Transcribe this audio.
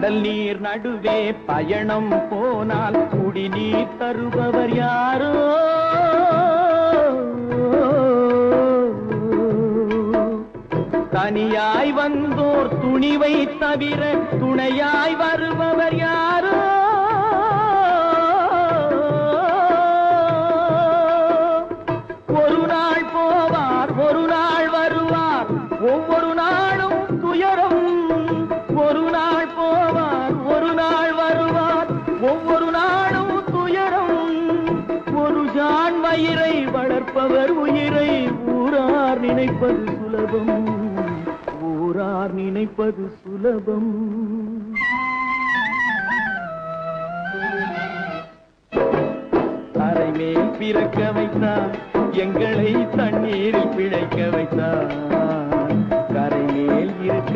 கடல் நீர் நடுவே பயணம் போனால் குடிநீர் தருபவர் யாரோ தனியாய் வந்தோர் துணிவை தவிர துணையாய் வருபவர் யாரோ ஒரு நாள் போவார் ஒரு நாள் வருவார் ஒவ்வொரு நாளும் துயரம் ஒரு நாள் போவார் ஒரு நாள் வருவார் ஒவ்வொரு நாளும் துயரம் ஒரு ஜான் வயிறை வளர்ப்பவர் உயிரை ஊரார் நினைப்பது சுலபம் ஊரார் நினைப்பது சுலபம் அரை மேல் பிறக்க வைத்தார் எங்களை தண்ணீரில் பிழைக்க வைத்தார்